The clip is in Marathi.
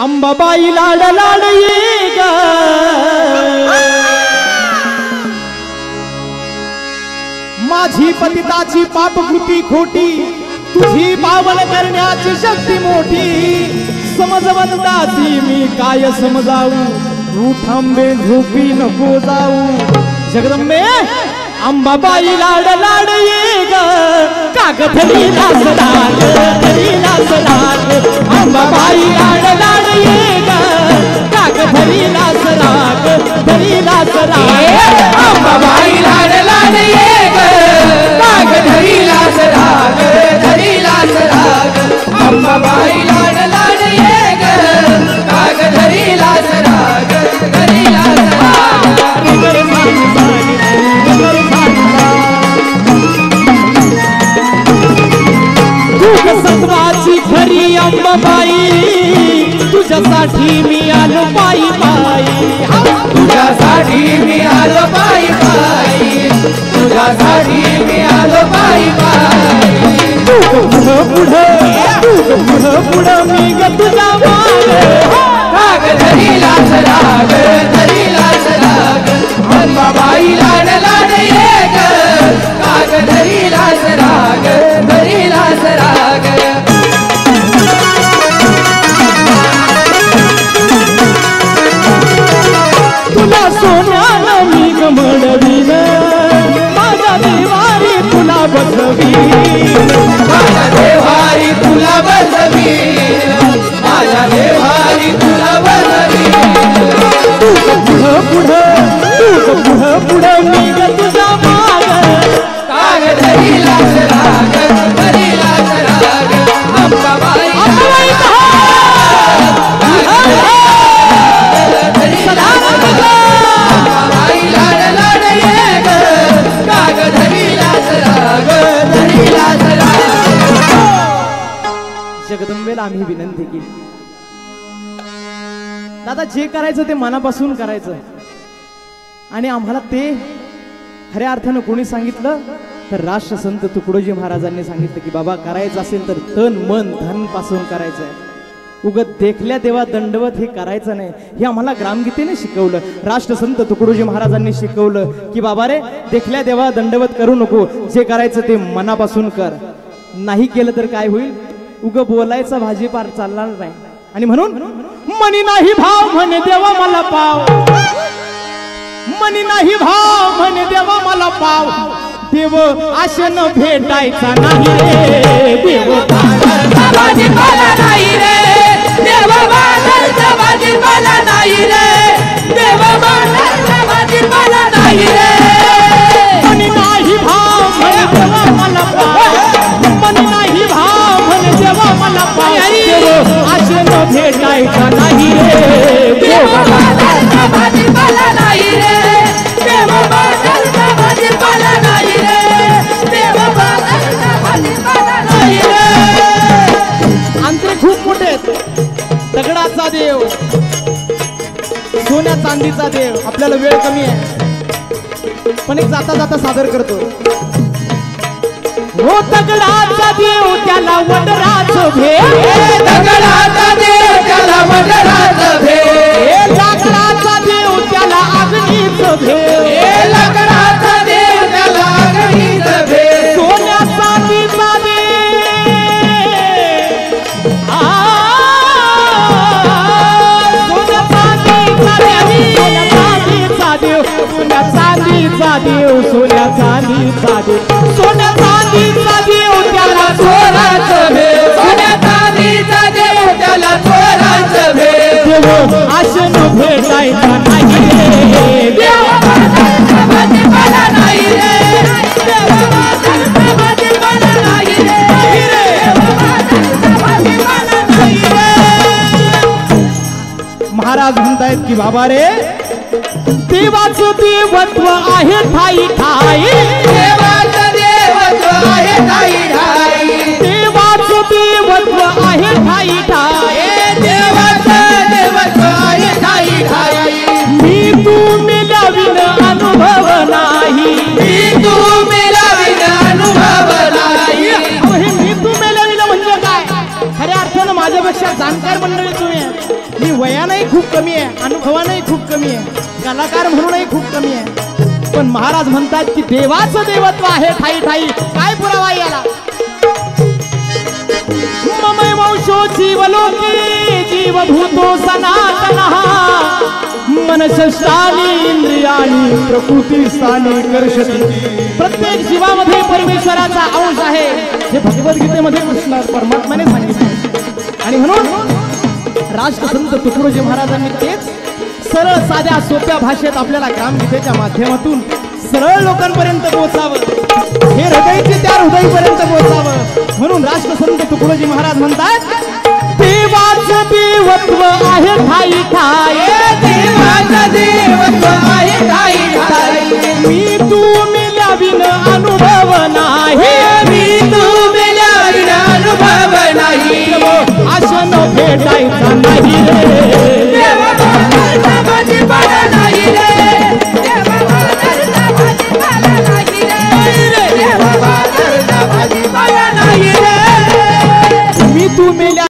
अंबाबाई लाड लाड ये ग माझी पतिताची पापकृती खोटी तुझी पावन करण्याची शक्ती मोठी समजवंताची मी काय समजावू तू थांबे झोपी नको जाऊ जगदंबे अंबाबाई लाड लाड ये ग कागधरी लास लाग धरी लास लाग अंबाबाई लाड लाड ये ग कागधरी लास लाग धरी लास लाग अंबाबाई लाड लाड ये ग कागधरी लास लाग धरी लास लाग अंबाबाई लाड लाड ये ग कागधरी लास लाग धरी लास लाग सत्वाची खरी अंबाबाई तुझ्यासाठी मी आलो पायी पायी तुझ्यासाठी मी आलो पायी पायी तुझ्यासाठी मी आलो पायी पायी पुढं मी ग तुझ्या राग धरी लास राग धरी लास राग अंबाबाई लाड लाड ये ग काग धरी लास राग धरी लास राग तुला सोन्यानं मी ग म्हणवीन माझ्या देवारी तुला बसवी माझ्या देवारी तुला बसवी माझ्या देवारी तुला बसवी पुढं मी ग तुझा माग काग धरी लास राग धरी लास राग अंबाबाई अंबाबाई लाड लाड ये ग काग धरी लास राग धरी लास राग जगदंबेला आम्ही विनंती केली दादा जे करायचं ते मनापासून करायचं आणि आम्हाला ते खऱ्या अर्थानं कोणी सांगितलं तर राष्ट्रसंत तुकडोजी महाराजांनी सांगितलं की बाबा करायचं असेल तर तन मन धन पासून करायचं आहे उगत देखल्या देवा दंडवत हे करायचं नाही हे आम्हाला ग्रामगीतेने शिकवलं राष्ट्रसंत तुकडोजी महाराजांनी शिकवलं की बाबा रे देखल्या देवा दंडवत करू नको जे करायचं ते मनापासून कर नाही केलं तर काय होईल उग बोलायचा भाजीपार चालणार नाही आणि म्हणून मनी नाही भाव म्हणे देवा मला पाव मनी नाही भाव म्हणे देवा मला पाव देव आशेनं भेटायचा नाही रे देव भाजीपाला नाही रे देव बाजारचा भाजीपाला नाही रे देव बाजारचा भाजीपाला नाही रे मनी नाही भाव म्हणे देवा मला पाव मनी नाही भाव म्हणे देवा मला पाव देव आशेनं भेटायचा नाही रे देव बाजारचा भाजीपाला नाही रे देव बाजारचा भाजीपाला नाही रे देव बाजारचा भाजीपाला नाही रे अंतरे खूप मोठे आहेत दगडाचा देव सोन्या चांदीचा देव आपल्याला वेळ कमी आहे पण एक जाता जाता सादर करतो हो दगडाचा देव त्याला वडराचं भेद दगडाचा देव त्याला वडराचं भेद लाकडाचा देव त्याला अग्नीचं भेद लाकडाचा देव त्याला अग्नीचं भेद सोन्या चांदीचा देव सोन्या चांदीचा देव सोन्या चांदीचा देव सोन्या चांदीचा देव सोन्या चांदीचा देव त्याला चोराचं भेद सोन्या चांदीचा देव त्याला चोराचं भेद देव आशेनं भेटायचा नाही रे देव बाजारचा भाजीपाला नाही रे देव बाजारचा भाजीपाला नाही रे देव बाजारचा भाजीपाला नाही रे महाराज म्हणतायत की बाबा रे देवाचं देवत्व आहे ठाई ठाई देवाचं देवत्व आहे ठाई ठाई देवाचं देवत्व आहे ठाई ठाई देवाचं देवत्व आहे ठाई ठाई मी तू मिळविन अनुभव नाही मी तू मिळविन अनुभव नाही हे मी तू मिळविन म्हणजे काय खऱ्या अर्थानं माझ्यापेक्षा जाणकार मंडळी तुम्ही मी वयानंही खूप कमी आहे, अनुभवानंही खूप कमी आहे, कलाकार म्हणूनही खूप कमी आहे, पण महाराज म्हणतात की देवाचं देवत्व आहे ठाई ठाई. काय पुरावा याला? ममय वंशो जीवलोकी जीवभूतो सनातनः मनसष्टानी इंद्रियाणी प्रकृती स्थानी कर्षती. प्रत्येक जीवामध्ये परमेश्वराचा अंश आहे हे भगवद्गीतेमध्ये कृष्ण परमात्म्याने सांगितले. आणि म्हणून राष्ट्रसंत तुकडोजी महाराजांनी तेच सरळ साध्या सोप्या भाषेत आपल्याला ग्रामगीतेच्या माध्यमातून सरळ लोकांपर्यंत पोहोचावं, हे हृदयची त्या हृदयपर्यंत पोहोचावं. म्हणून राष्ट्रसंत तुकडोजी महाराज म्हणतात देवाचं देवत्व आहे ठाई ठाई, देवाचं देवत्व आहे ठाई ठाई. मी तू मिळाविन अनुभव नाही, मी तू मिळाविन अनुभव नाही. आशन भेटायचा नाही रे,